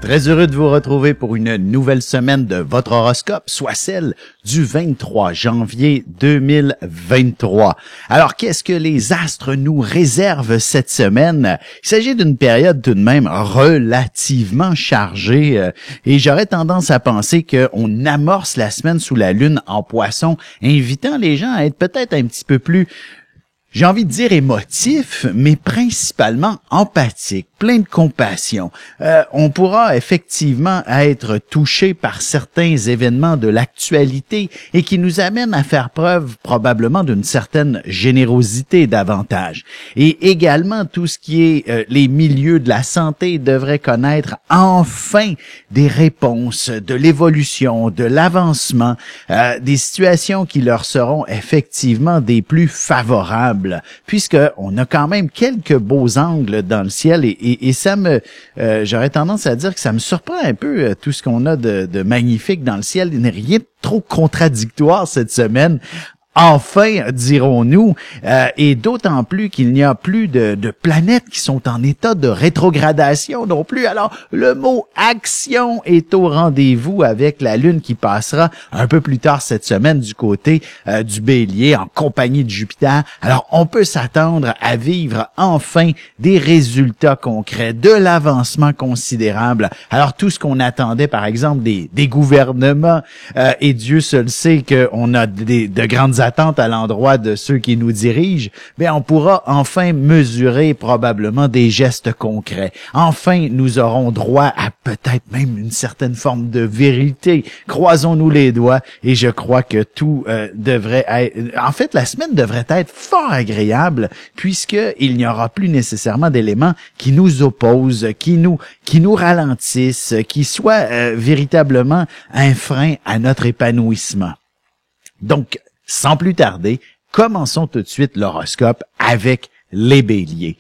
Très heureux de vous retrouver pour une nouvelle semaine de votre horoscope, soit celle du 23 janvier 2023. Alors, qu'est-ce que les astres nous réservent cette semaine? Il s'agit d'une période tout de même relativement chargée et j'aurais tendance à penser qu'on amorce la semaine sous la lune en Poisson, invitant les gens à être peut-être un petit peu plus, j'ai envie de dire émotif, mais principalement empathique, plein de compassion. On pourra effectivement être touché par certains événements de l'actualité et qui nous amènent à faire preuve probablement d'une certaine générosité davantage. Et également, tout ce qui est les milieux de la santé devrait connaître enfin des réponses, de l'évolution, de l'avancement, des situations qui leur seront effectivement des plus favorables. Puisque on a quand même quelques beaux angles dans le ciel et ça me, j'aurais tendance à dire que ça me surprend un peu tout ce qu'on a de magnifique dans le ciel. Il n'est rien de trop contradictoire cette semaine. Enfin, dirons-nous, et d'autant plus qu'il n'y a plus de planètes qui sont en état de rétrogradation non plus. Alors, le mot action est au rendez-vous avec la Lune qui passera un peu plus tard cette semaine du côté du Bélier en compagnie de Jupiter. Alors, on peut s'attendre à vivre enfin des résultats concrets, de l'avancement considérable. Alors, tout ce qu'on attendait, par exemple, des gouvernements, et Dieu seul sait qu'on a de grandes attentes à l'endroit de ceux qui nous dirigent, on pourra enfin mesurer probablement des gestes concrets. Enfin, nous aurons droit à peut-être même une certaine forme de vérité. Croisons-nous les doigts et je crois que tout devrait être... En fait, la semaine devrait être fort agréable puisqu'il n'y aura plus nécessairement d'éléments qui nous opposent, qui nous ralentissent, qui soient véritablement un frein à notre épanouissement. Donc, sans plus tarder, commençons tout de suite l'horoscope avec les béliers.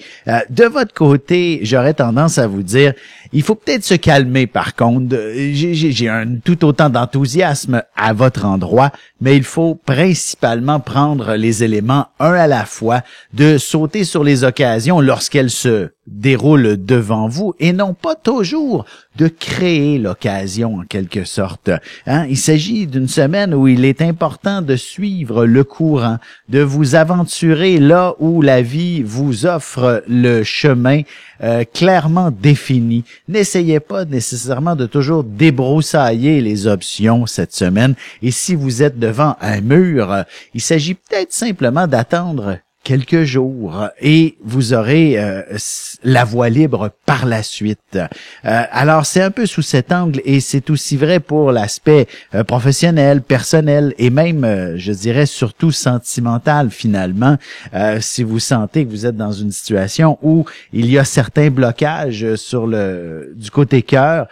De votre côté, j'aurais tendance à vous dire, il faut peut-être se calmer par contre. J'ai un tout autant d'enthousiasme à votre endroit, mais il faut principalement prendre les éléments un à la fois, de sauter sur les occasions lorsqu'elles se déroulent devant vous et non pas toujours de créer l'occasion en quelque sorte. Il s'agit d'une semaine où il est important de suivre le courant, de vous aventurer là où la vie vous offre le chemin clairement défini. N'essayez pas nécessairement de toujours débroussailler les options cette semaine. Et si vous êtes devant un mur, il s'agit peut-être simplement d'attendre quelques jours et vous aurez la voie libre par la suite. Alors c'est un peu sous cet angle et c'est aussi vrai pour l'aspect professionnel, personnel et même, je dirais, surtout sentimental finalement. Si vous sentez que vous êtes dans une situation où il y a certains blocages du côté cœur,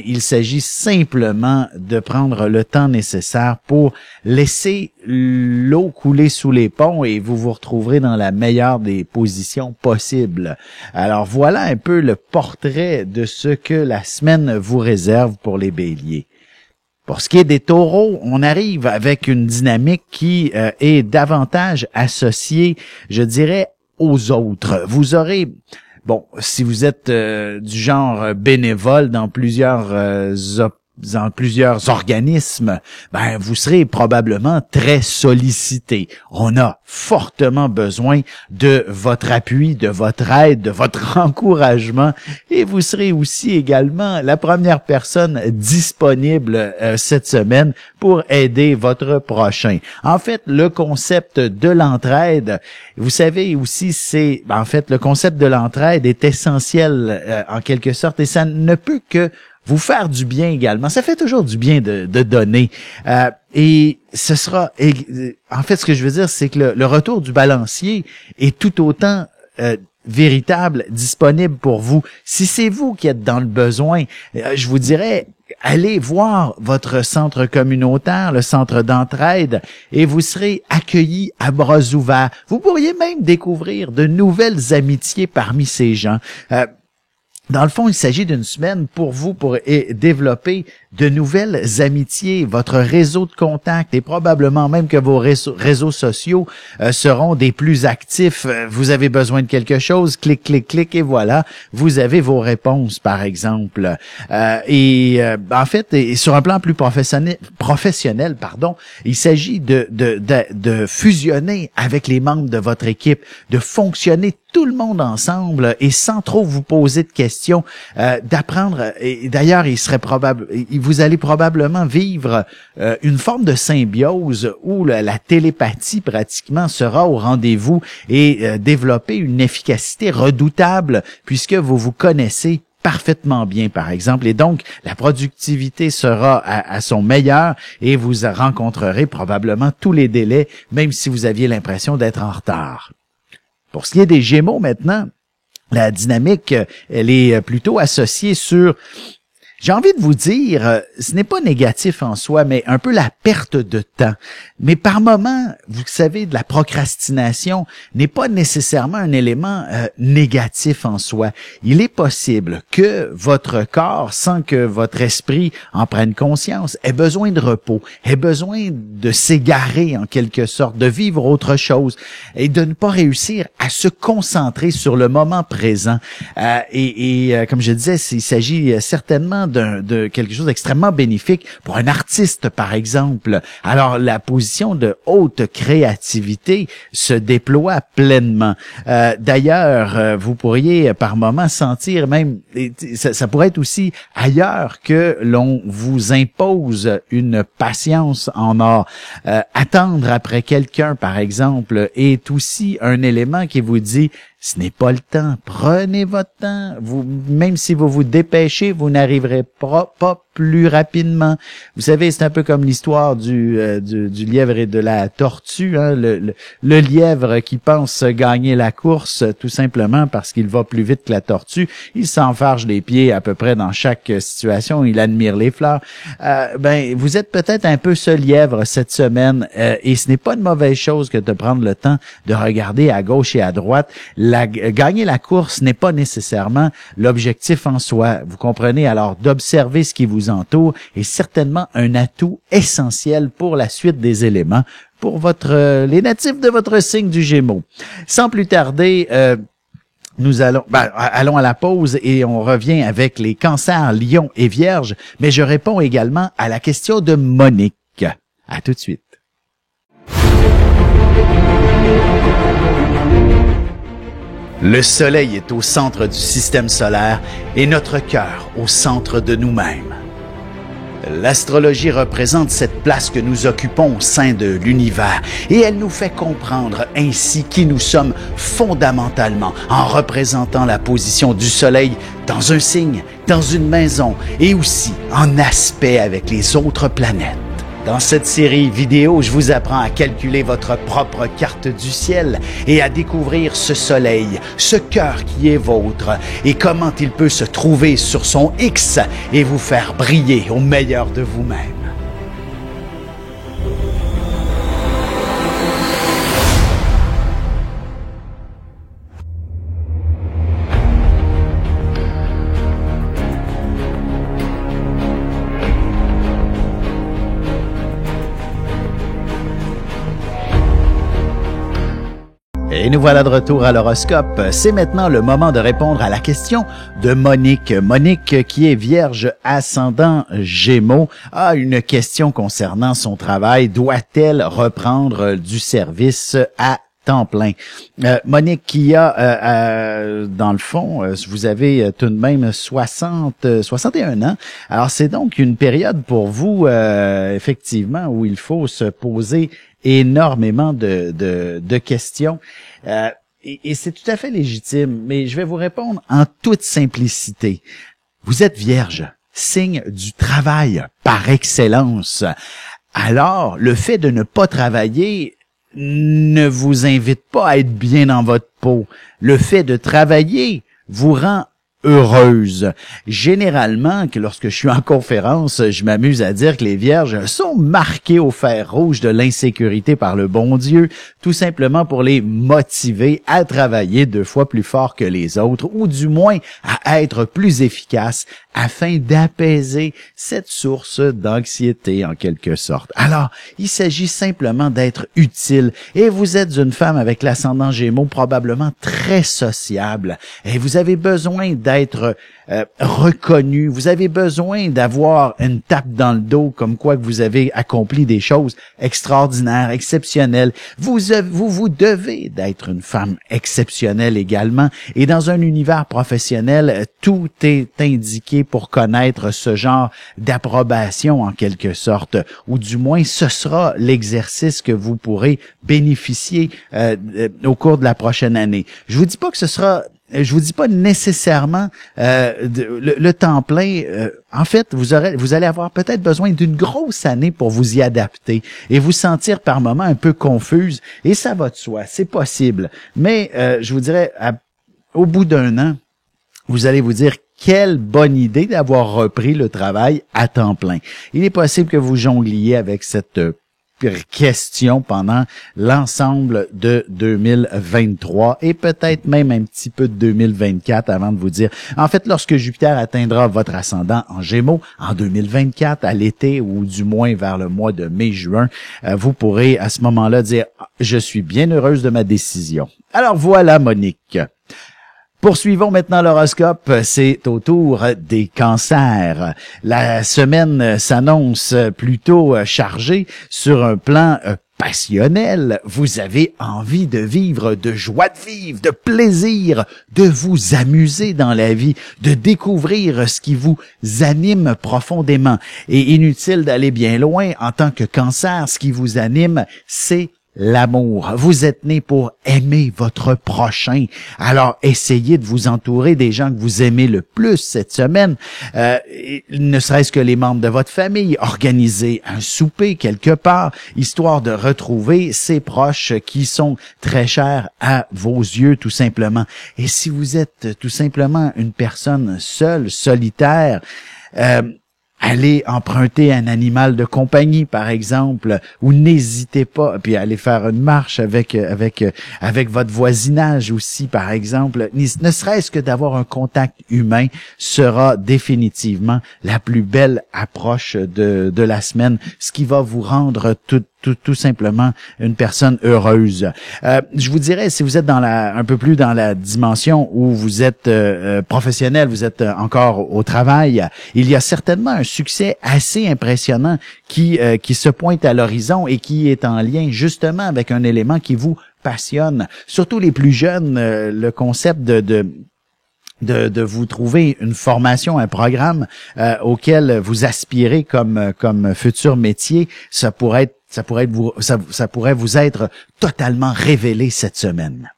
il s'agit simplement de prendre le temps nécessaire pour laisser l'eau couler sous les ponts et vous vous retrouverez dans la meilleure des positions possibles. Alors voilà un peu le portrait de ce que la semaine vous réserve pour les béliers. Pour ce qui est des taureaux, on arrive avec une dynamique qui est davantage associée, je dirais, aux autres. Vous aurez... si vous êtes du genre bénévole dans plusieurs organismes, vous serez probablement très sollicité. On a fortement besoin de votre appui, de votre aide, de votre encouragement et vous serez aussi également la première personne disponible cette semaine pour aider votre prochain. En fait, le concept de l'entraide, vous savez aussi, le concept de l'entraide est essentiel en quelque sorte et ça ne peut que vous faire du bien également. Ça fait toujours du bien de donner. Et ce sera... En fait, ce que je veux dire, c'est que le retour du balancier est tout autant véritable, disponible pour vous. Si c'est vous qui êtes dans le besoin, je vous dirais, allez voir votre centre communautaire, le centre d'entraide, et vous serez accueillis à bras ouverts. Vous pourriez même découvrir de nouvelles amitiés parmi ces gens. Dans le fond, il s'agit d'une semaine pour vous pour développer de nouvelles amitiés, votre réseau de contacts et probablement même que vos réseaux sociaux seront des plus actifs. Vous avez besoin de quelque chose, clic, clic, clic et voilà, vous avez vos réponses par exemple. En fait, et sur un plan plus professionnel, il s'agit de fusionner avec les membres de votre équipe, de fonctionner tout le monde ensemble et sans trop vous poser de questions, d'apprendre. Et d'ailleurs, vous allez probablement vivre une forme de symbiose où la télépathie pratiquement sera au rendez-vous et développer une efficacité redoutable puisque vous vous connaissez parfaitement bien, par exemple, et donc la productivité sera à son meilleur et vous rencontrerez probablement tous les délais, même si vous aviez l'impression d'être en retard. Pour ce qui est des Gémeaux maintenant, la dynamique, elle est plutôt associée sur, j'ai envie de vous dire, ce n'est pas négatif en soi, mais un peu la perte de temps. Mais par moment, vous savez, de la procrastination n'est pas nécessairement un élément négatif en soi. Il est possible que votre corps, sans que votre esprit en prenne conscience, ait besoin de repos, ait besoin de s'égarer en quelque sorte, de vivre autre chose et de ne pas réussir à se concentrer sur le moment présent. Comme je disais, il s'agit certainement de quelque chose d'extrêmement bénéfique pour un artiste, par exemple. Alors, la position de haute créativité se déploie pleinement. D'ailleurs, vous pourriez par moment sentir même, ça pourrait être aussi ailleurs que l'on vous impose une patience en or. Attendre après quelqu'un, par exemple, est aussi un élément qui vous dit ce n'est pas le temps. Prenez votre temps. Même si vous vous dépêchez, vous n'arriverez pas plus rapidement. Vous savez, c'est un peu comme l'histoire du lièvre et de la tortue. Hein? Le lièvre qui pense gagner la course tout simplement parce qu'il va plus vite que la tortue. Il s'enfarge les pieds à peu près dans chaque situation. Il admire les fleurs. Vous êtes peut-être un peu ce lièvre cette semaine et ce n'est pas une mauvaise chose que de prendre le temps de regarder à gauche et à droite. Gagner la course n'est pas nécessairement l'objectif en soi. Vous comprenez? Alors, d'observer ce qui vous entoure est certainement un atout essentiel pour la suite des éléments pour les natifs de votre signe du Gémeaux. Sans plus tarder, nous allons à la pause et on revient avec les cancers, lions et vierges, mais je réponds également à la question de Monique. À tout de suite. Le soleil est au centre du système solaire et notre cœur au centre de nous-mêmes. L'astrologie représente cette place que nous occupons au sein de l'univers et elle nous fait comprendre ainsi qui nous sommes fondamentalement en représentant la position du soleil dans un signe, dans une maison et aussi en aspect avec les autres planètes. Dans cette série vidéo, je vous apprends à calculer votre propre carte du ciel et à découvrir ce soleil, ce cœur qui est vôtre et comment il peut se trouver sur son X et vous faire briller au meilleur de vous-même. Et nous voilà de retour à l'horoscope. C'est maintenant le moment de répondre à la question de Monique. Monique, qui est vierge ascendant Gémeaux, a une question concernant son travail. Doit-elle reprendre du service à temps plein? Monique, qui a, dans le fond, vous avez tout de même 61 ans. Alors, c'est donc une période pour vous, effectivement, où il faut se poser énormément de questions. Et c'est tout à fait légitime, mais je vais vous répondre en toute simplicité. Vous êtes vierge, signe du travail par excellence. Alors, le fait de ne pas travailler ne vous invite pas à être bien dans votre peau. Le fait de travailler vous rend heureuse. Généralement, que lorsque je suis en conférence, je m'amuse à dire que les vierges sont marquées au fer rouge de l'insécurité par le bon Dieu, tout simplement pour les motiver à travailler 2 fois plus fort que les autres, ou du moins à être plus efficaces afin d'apaiser cette source d'anxiété en quelque sorte. Alors, il s'agit simplement d'être utile, et vous êtes une femme avec l'ascendant Gémeaux probablement très sociable, et vous avez besoin d'être reconnu, vous avez besoin d'avoir une tape dans le dos comme quoi que vous avez accompli des choses extraordinaires, exceptionnelles. Vous devez d'être une femme exceptionnelle également, et dans un univers professionnel, tout est indiqué pour connaître ce genre d'approbation en quelque sorte, ou du moins ce sera l'exercice que vous pourrez bénéficier au cours de la prochaine année. Je vous dis pas que ce sera je vous dis pas nécessairement le temps plein. En fait, vous allez avoir peut-être besoin d'une grosse année pour vous y adapter et vous sentir par moments un peu confuse. Et ça va de soi, c'est possible. Mais je vous dirais, au bout d'1 an, vous allez vous dire quelle bonne idée d'avoir repris le travail à temps plein. Il est possible que vous jongliez avec cette question pendant l'ensemble de 2023 et peut-être même un petit peu de 2024 avant de vous dire. En fait, lorsque Jupiter atteindra votre ascendant en Gémeaux en 2024, à l'été ou du moins vers le mois de mai-juin, vous pourrez à ce moment-là dire « Je suis bien heureuse de ma décision ». Alors voilà, Monique. Poursuivons maintenant l'horoscope, c'est au tour des cancers. La semaine s'annonce plutôt chargée sur un plan passionnel. Vous avez envie de vivre, de joie de vivre, de plaisir, de vous amuser dans la vie, de découvrir ce qui vous anime profondément. Et inutile d'aller bien loin, en tant que cancer, ce qui vous anime, c'est l'amour. Vous êtes né pour aimer votre prochain. Alors, essayez de vous entourer des gens que vous aimez le plus cette semaine. Ne serait-ce que les membres de votre famille. Organisez un souper quelque part, histoire de retrouver ces proches qui sont très chers à vos yeux, tout simplement. Et si vous êtes tout simplement une personne seule, solitaire, allez emprunter un animal de compagnie, par exemple, ou n'hésitez pas, puis allez faire une marche avec votre voisinage aussi, par exemple. Ne serait-ce que d'avoir un contact humain sera définitivement la plus belle approche de la semaine, ce qui va vous rendre tout simplement une personne heureuse. Je vous dirais, si vous êtes un peu plus dans la dimension où vous êtes professionnel, vous êtes encore au travail, il y a certainement un succès assez impressionnant qui se pointe à l'horizon et qui est en lien justement avec un élément qui vous passionne. Surtout les plus jeunes, le concept de vous trouver une formation, un programme auquel vous aspirez comme futur métier, ça pourrait vous être totalement révélé cette semaine.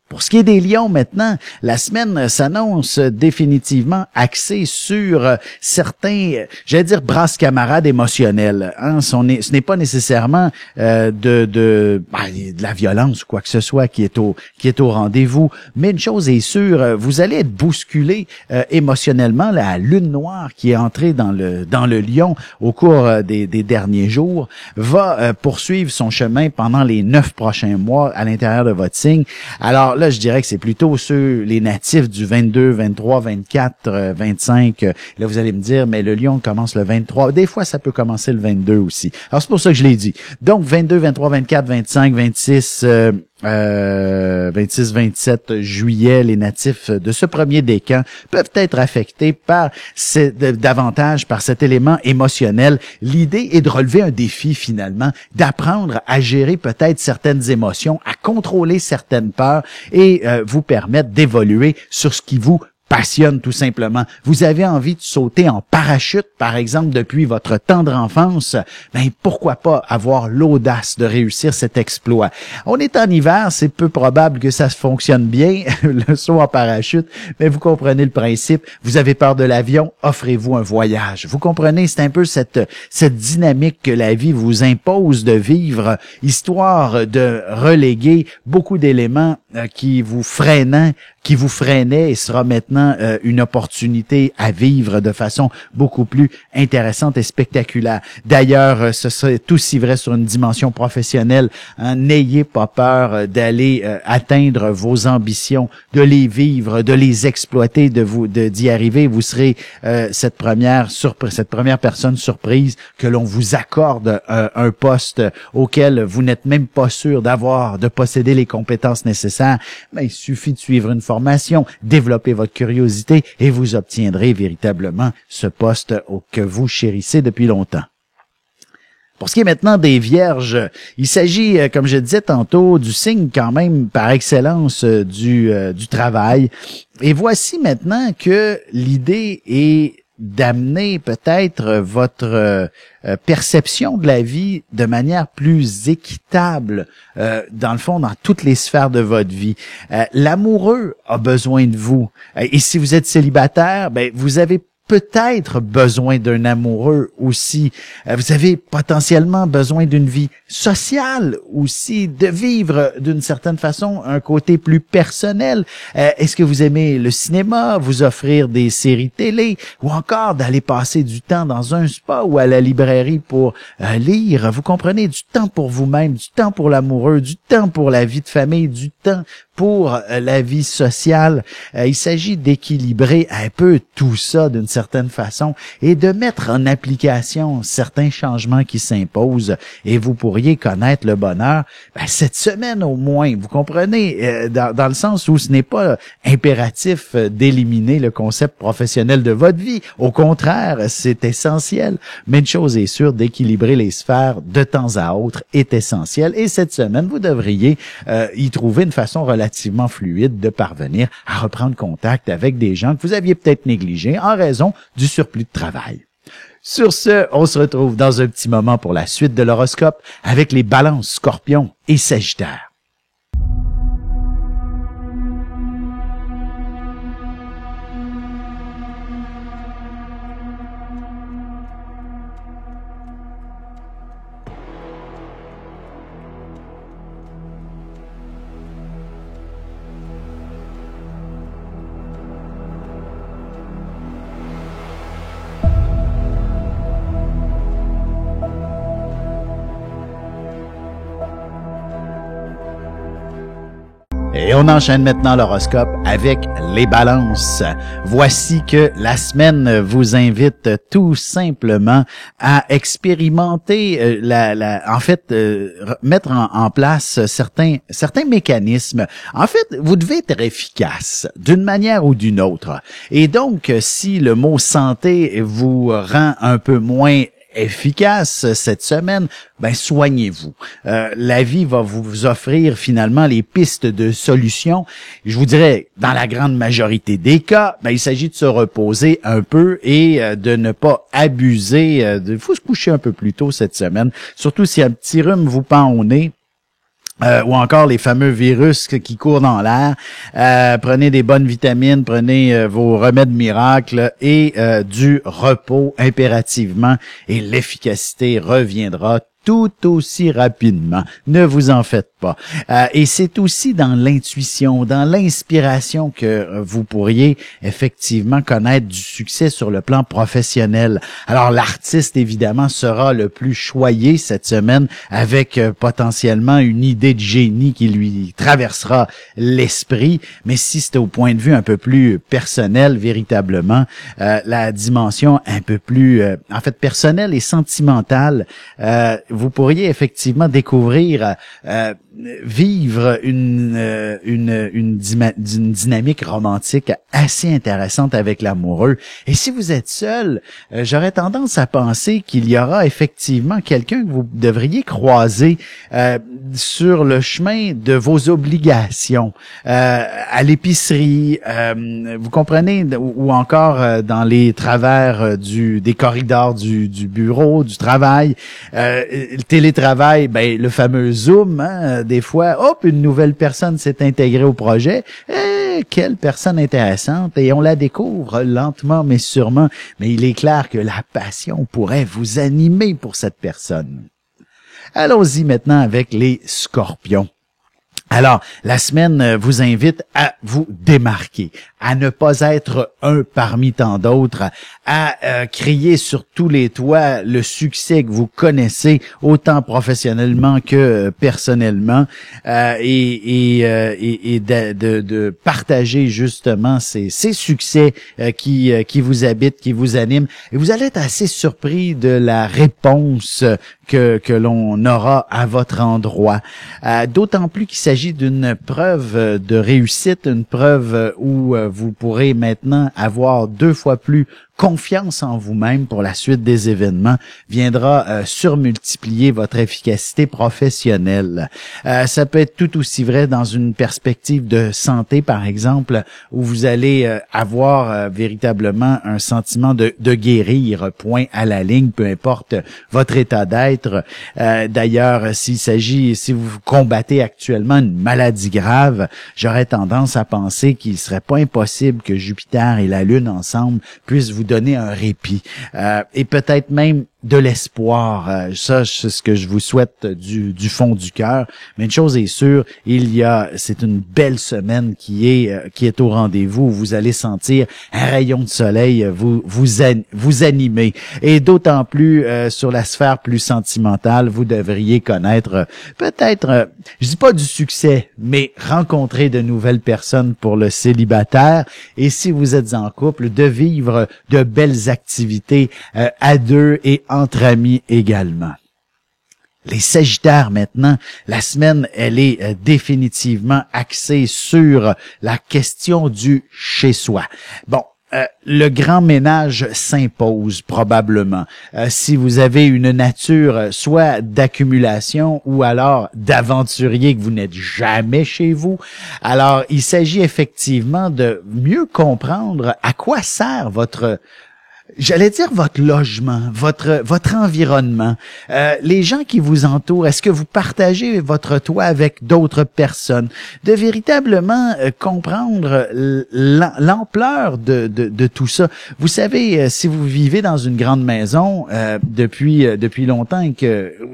Pour ce qui est des lions maintenant, la semaine s'annonce définitivement axée sur certains, j'allais dire, brasses camarades émotionnels. Hein? Ce n'est pas nécessairement de la violence ou quoi que ce soit qui est au rendez-vous, mais une chose est sûre, vous allez être bousculé émotionnellement. La lune noire qui est entrée dans le lion au cours des derniers jours va poursuivre son chemin pendant les 9 prochains mois à l'intérieur de votre signe. Alors là, je dirais que c'est plutôt les natifs du 22, 23, 24, 25. Là, vous allez me dire, mais le lion commence le 23. Des fois, ça peut commencer le 22 aussi. Alors, c'est pour ça que je l'ai dit. Donc, 22, 23, 24, 25, 26... 26, 27 juillet, les natifs de ce premier décan peuvent être affectés davantage par cet élément émotionnel. L'idée est de relever un défi finalement, d'apprendre à gérer peut-être certaines émotions, à contrôler certaines peurs et vous permettre d'évoluer sur ce qui vous passionne tout simplement. Vous avez envie de sauter en parachute, par exemple, depuis votre tendre enfance, ben pourquoi pas avoir l'audace de réussir cet exploit. On est en hiver, c'est peu probable que ça se fonctionne bien, le saut en parachute, mais vous comprenez le principe. Vous avez peur de l'avion, offrez-vous un voyage. Vous comprenez, c'est un peu cette dynamique que la vie vous impose de vivre, histoire de reléguer beaucoup d'éléments qui vous freinent, qui vous freinait et sera maintenant une opportunité à vivre de façon beaucoup plus intéressante et spectaculaire. D'ailleurs, ce serait aussi vrai sur une dimension professionnelle. Hein. N'ayez pas peur d'aller atteindre vos ambitions, de les vivre, de les exploiter, d'y arriver. Vous serez cette première personne surprise que l'on vous accorde un poste auquel vous n'êtes même pas sûr de posséder les compétences nécessaires. Mais il suffit de suivre une formation, développer votre curiosité et vous obtiendrez véritablement ce poste que vous chérissez depuis longtemps. Pour ce qui est maintenant des Vierges, il s'agit, comme je disais tantôt, du signe quand même par excellence du travail. Et voici maintenant que l'idée est d'amener peut-être votre perception de la vie de manière plus équitable, dans le fond, dans toutes les sphères de votre vie. L'amoureux a besoin de vous. Et si vous êtes célibataire, ben vous avez peut-être besoin d'un amoureux aussi. Vous avez potentiellement besoin d'une vie sociale aussi, de vivre d'une certaine façon un côté plus personnel. Est-ce que vous aimez le cinéma, vous offrir des séries télé ou encore d'aller passer du temps dans un spa ou à la librairie pour lire? Vous comprenez, du temps pour vous-même, du temps pour l'amoureux, du temps pour la vie de famille, du temps pour la vie sociale. Il s'agit d'équilibrer un peu tout ça d'une certaine façon et de mettre en application certains changements qui s'imposent et vous pourriez connaître le bonheur cette semaine au moins. Vous comprenez, dans le sens où ce n'est pas impératif d'éliminer le concept professionnel de votre vie. Au contraire, c'est essentiel. Mais une chose est sûre, d'équilibrer les sphères de temps à autre est essentiel. Et cette semaine, vous devriez y trouver une façon relativement fluide de parvenir à reprendre contact avec des gens que vous aviez peut-être négligés en raison du surplus de travail. Sur ce, on se retrouve dans un petit moment pour la suite de l'horoscope avec les Balances, Scorpions et Sagittaires. Et on enchaîne maintenant l'horoscope avec les Balances. Voici que la semaine vous invite tout simplement à expérimenter mettre en place certains mécanismes. En fait, vous devez être efficace d'une manière ou d'une autre. Et donc, si le mot santé vous rend un peu moins efficace cette semaine, soignez-vous. La vie va vous offrir finalement les pistes de solutions. Je vous dirais, dans la grande majorité des cas, il s'agit de se reposer un peu et de ne pas abuser. Il faut se coucher un peu plus tôt cette semaine, surtout si un petit rhume vous pend au nez. Ou encore les fameux virus qui courent dans l'air. Prenez des bonnes vitamines, prenez vos remèdes miracles et du repos impérativement et l'efficacité reviendra tout aussi rapidement. Ne vous en faites pas. Et c'est aussi dans l'intuition, dans l'inspiration que vous pourriez effectivement connaître du succès sur le plan professionnel. Alors l'artiste, évidemment, sera le plus choyé cette semaine avec potentiellement une idée de génie qui lui traversera l'esprit. Mais si c'est au point de vue un peu plus personnel, véritablement, la dimension un peu plus, personnelle et sentimentale, vous pourriez effectivement découvrir, vivre une dynamique romantique assez intéressante avec l'amoureux. Et si vous êtes seul, j'aurais tendance à penser qu'il y aura effectivement quelqu'un que vous devriez croiser sur le chemin de vos obligations, à l'épicerie, vous comprenez, ou encore dans les travers des corridors du bureau, du travail. Le télétravail, le fameux Zoom, des fois, hop, une nouvelle personne s'est intégrée au projet. Quelle personne intéressante, et on la découvre lentement mais sûrement. Mais il est clair que la passion pourrait vous animer pour cette personne. Allons-y maintenant avec les Scorpions. Alors, la semaine vous invite à vous démarquer, à ne pas être un parmi tant d'autres, à crier sur tous les toits le succès que vous connaissez, autant professionnellement que personnellement, et de partager justement ces succès qui vous habitent, qui vous animent. Et vous allez être assez surpris de la réponse que l'on aura à votre endroit. D'autant plus qu'il s'agit d'une preuve de réussite, une preuve où vous pourrez maintenant avoir 2 fois plus confiance en vous-même pour la suite des événements, viendra surmultiplier votre efficacité professionnelle. Ça peut être tout aussi vrai dans une perspective de santé, par exemple, où vous allez avoir véritablement un sentiment de guérir, point à la ligne, peu importe votre état d'être. D'ailleurs, si vous combattez actuellement une maladie grave, j'aurais tendance à penser qu'il serait pas impossible que Jupiter et la Lune ensemble puissent vous donner un répit et peut-être même de l'espoir. Ça, c'est ce que je vous souhaite du fond du cœur. Mais une chose est sûre, c'est une belle semaine qui est au rendez-vous. Où vous allez sentir un rayon de soleil vous animer. Et d'autant plus sur la sphère plus sentimentale, vous devriez connaître peut-être, je dis pas du succès, mais rencontrer de nouvelles personnes pour le célibataire. Et si vous êtes en couple, de vivre de belles activités à deux et entre amis également. Les Sagittaires maintenant, la semaine, elle est définitivement axée sur la question du chez-soi. Bon, le grand ménage s'impose probablement. Si vous avez une nature soit d'accumulation ou alors d'aventurier que vous n'êtes jamais chez vous, alors il s'agit effectivement de mieux comprendre à quoi sert votre logement, votre environnement, les gens qui vous entourent. Est-ce que vous partagez votre toit avec d'autres personnes? De véritablement comprendre l'ampleur de tout ça. Vous savez, si vous vivez dans une grande maison depuis longtemps et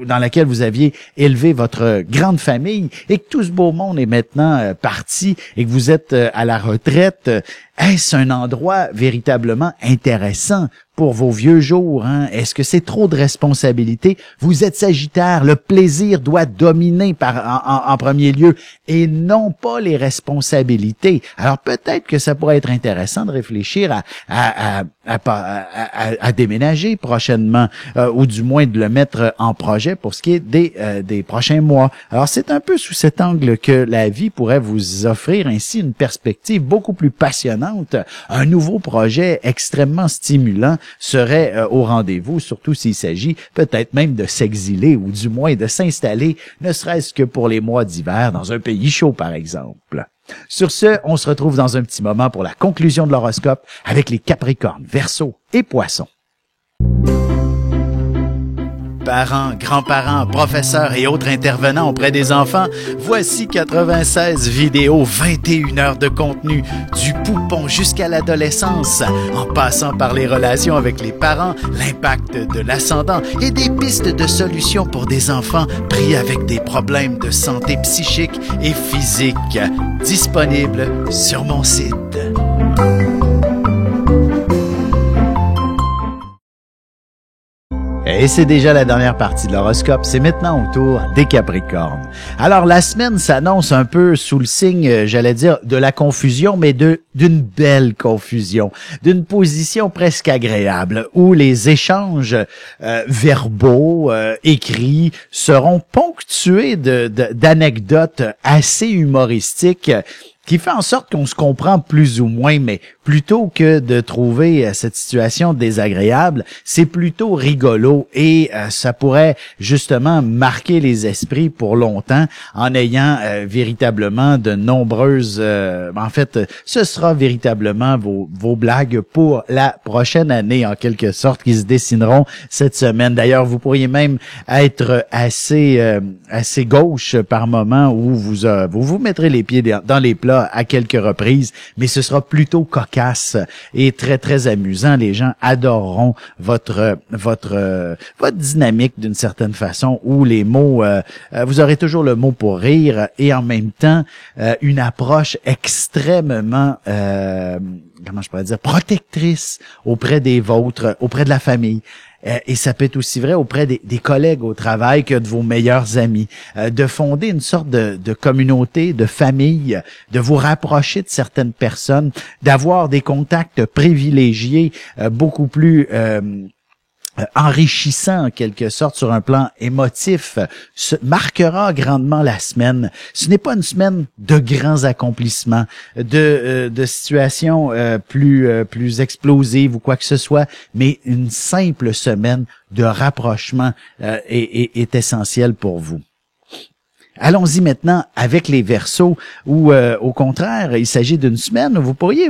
dans laquelle vous aviez élevé votre grande famille et que tout ce beau monde est maintenant parti et que vous êtes à la retraite, est-ce un endroit véritablement intéressant pour vos vieux jours, hein? Est-ce que c'est trop de responsabilité? Vous êtes Sagittaire, le plaisir doit dominer en premier lieu et non pas les responsabilités. Alors peut-être que ça pourrait être intéressant de réfléchir à déménager prochainement ou du moins de le mettre en projet pour ce qui est des prochains mois. Alors c'est un peu sous cet angle que la vie pourrait vous offrir ainsi une perspective beaucoup plus passionnante. Un nouveau projet extrêmement stimulant serait au rendez-vous, surtout s'il s'agit peut-être même de s'exiler ou du moins de s'installer, ne serait-ce que pour les mois d'hiver dans un pays chaud par exemple. Sur ce, on se retrouve dans un petit moment pour la conclusion de l'horoscope avec les Capricornes, Verseaux et Poissons. Parents, grands-parents, professeurs et autres intervenants auprès des enfants, voici 96 vidéos, 21 heures de contenu, du poupon jusqu'à l'adolescence, en passant par les relations avec les parents, l'impact de l'ascendant et des pistes de solutions pour des enfants pris avec des problèmes de santé psychique et physique. Disponible sur mon site. Et c'est déjà la dernière partie de l'horoscope. C'est maintenant au tour des Capricornes. Alors, la semaine s'annonce un peu sous le signe, j'allais dire, de la confusion, mais d'une belle confusion, d'une position presque agréable, où les échanges verbaux, écrits, seront ponctués d'anecdotes assez humoristiques, qui fait en sorte qu'on se comprend plus ou moins, mais plutôt que de trouver cette situation désagréable, c'est plutôt rigolo et ça pourrait justement marquer les esprits pour longtemps en ayant véritablement de nombreuses... ce sera véritablement vos blagues pour la prochaine année, en quelque sorte, qui se dessineront cette semaine. D'ailleurs, vous pourriez même être assez gauche par moment où vous mettrez les pieds dans les plats là à quelques reprises, mais ce sera plutôt cocasse et très, très amusant. Les gens adoreront votre dynamique d'une certaine façon, où les mots, vous aurez toujours le mot pour rire et en même temps, une approche extrêmement, comment je pourrais dire, protectrice auprès des vôtres, auprès de la famille. Et ça peut être aussi vrai auprès des collègues au travail que de vos meilleurs amis. De fonder une sorte de communauté, de famille, de vous rapprocher de certaines personnes, d'avoir des contacts privilégiés, beaucoup plus enrichissant en quelque sorte sur un plan émotif, marquera grandement la semaine. Ce n'est pas une semaine de grands accomplissements, de situations plus explosives ou quoi que ce soit, mais une simple semaine de rapprochement est essentielle pour vous. Allons-y maintenant avec les Verseaux, où au contraire, il s'agit d'une semaine où vous pourriez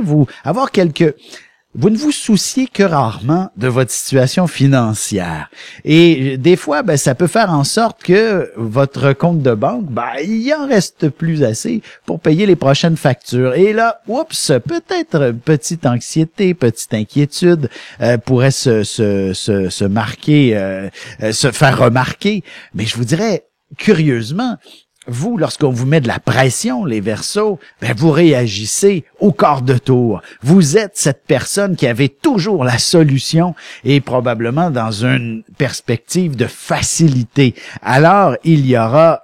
vous ne vous souciez que rarement de votre situation financière. Et des fois, ça peut faire en sorte que votre compte de banque, il en reste plus assez pour payer les prochaines factures. Et là, peut-être petite anxiété, petite inquiétude pourrait se marquer, se faire remarquer. Mais je vous dirais, curieusement, vous, lorsqu'on vous met de la pression, les Verseaux, vous réagissez au quart de tour. Vous êtes cette personne qui avait toujours la solution et probablement dans une perspective de facilité. Alors, il y aura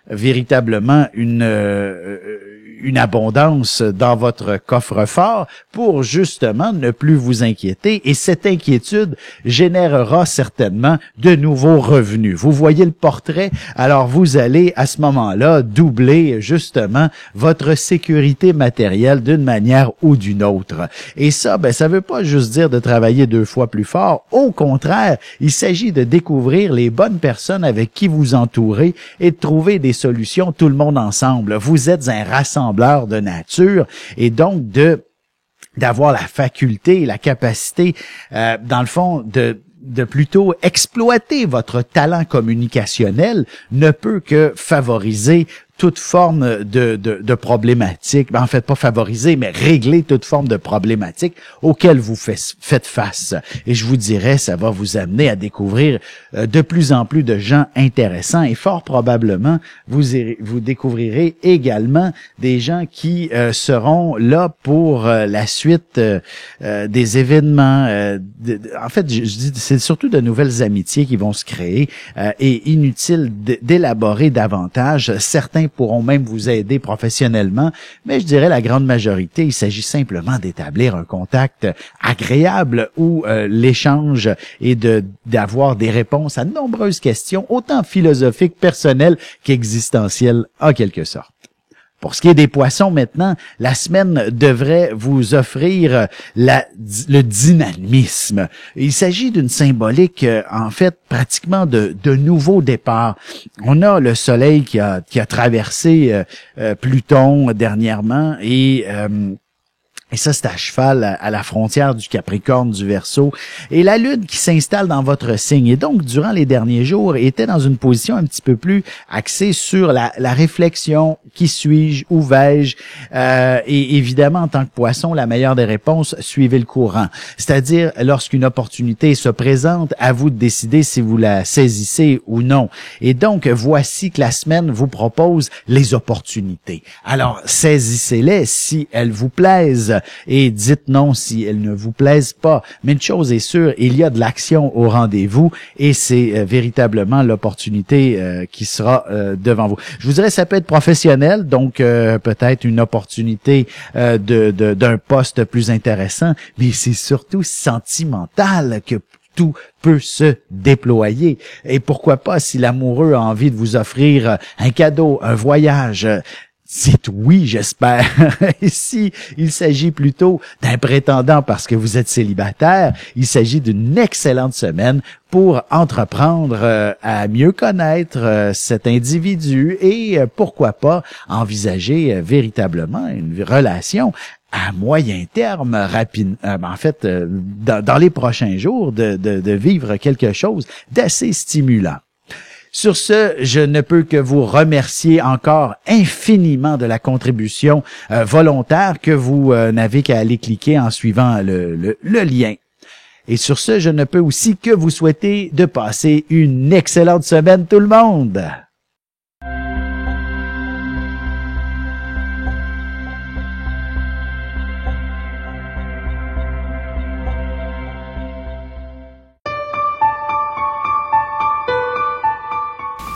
véritablement une abondance dans votre coffre-fort pour justement ne plus vous inquiéter, et cette inquiétude générera certainement de nouveaux revenus. Vous voyez le portrait, alors vous allez à ce moment-là doubler justement votre sécurité matérielle d'une manière ou d'une autre. Et ça, ça veut pas juste dire de travailler 2 fois plus fort. Au contraire, il s'agit de découvrir les bonnes personnes avec qui vous entourez et de trouver des solutions tout le monde ensemble. Vous êtes un rassembleur de nature et donc d'avoir la faculté, la capacité, dans le fond, de plutôt exploiter votre talent communicationnel ne peut que favoriser toute forme de problématique, en fait pas favoriser, mais régler toute forme de problématique auxquelles vous faites face. Et je vous dirais, ça va vous amener à découvrir de plus en plus de gens intéressants, et fort probablement vous découvrirez également des gens qui seront là pour la suite des événements. En fait, je dis, c'est surtout de nouvelles amitiés qui vont se créer, et inutile d'élaborer davantage. Certains pourront même vous aider professionnellement, mais je dirais la grande majorité, il s'agit simplement d'établir un contact agréable où l'échange et d'avoir des réponses à de nombreuses questions, autant philosophiques, personnelles qu'existentielles en quelque sorte. Pour ce qui est des Poissons maintenant, la semaine devrait vous offrir le dynamisme. Il s'agit d'une symbolique, en fait, pratiquement de nouveaux départs. On a le Soleil qui a traversé Pluton dernièrement, et ça, c'est à cheval à la frontière du Capricorne, du Verseau. Et la Lune qui s'installe dans votre signe. Et donc, durant les derniers jours, était dans une position un petit peu plus axée sur la réflexion. Qui suis-je? Où vais-je? Et évidemment, en tant que Poisson, la meilleure des réponses, suivez le courant. C'est-à-dire, lorsqu'une opportunité se présente, à vous de décider si vous la saisissez ou non. Et donc, voici que la semaine vous propose les opportunités. Alors, saisissez-les si elles vous plaisent. Et dites non si elles ne vous plaisent pas. Mais une chose est sûre, il y a de l'action au rendez-vous et c'est véritablement l'opportunité qui sera devant vous. Je vous dirais, ça peut être professionnel, donc peut-être une opportunité d'un poste plus intéressant, mais c'est surtout sentimental que tout peut se déployer. Et pourquoi pas, si l'amoureux a envie de vous offrir un cadeau, un voyage, c'est oui, j'espère. Si il s'agit plutôt d'un prétendant parce que vous êtes célibataire, il s'agit d'une excellente semaine pour entreprendre à mieux connaître cet individu et pourquoi pas envisager véritablement une relation à moyen terme, rapide, en fait, dans les prochains jours, de vivre quelque chose d'assez stimulant. Sur ce, je ne peux que vous remercier encore infiniment de la contribution volontaire que vous n'avez qu'à aller cliquer en suivant le lien. Et sur ce, je ne peux aussi que vous souhaiter de passer une excellente semaine tout le monde.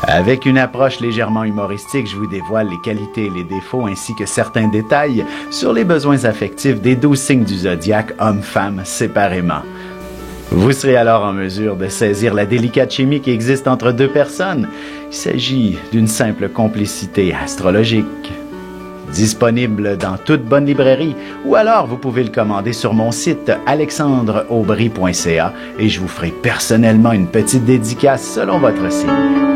Avec une approche légèrement humoristique, je vous dévoile les qualités et les défauts ainsi que certains détails sur les besoins affectifs des 12 signes du zodiaque, hommes-femmes, séparément. Vous serez alors en mesure de saisir la délicate chimie qui existe entre deux personnes. Il s'agit d'une simple complicité astrologique. Disponible dans toute bonne librairie, ou alors vous pouvez le commander sur mon site alexandreaubry.ca et je vous ferai personnellement une petite dédicace selon votre signe.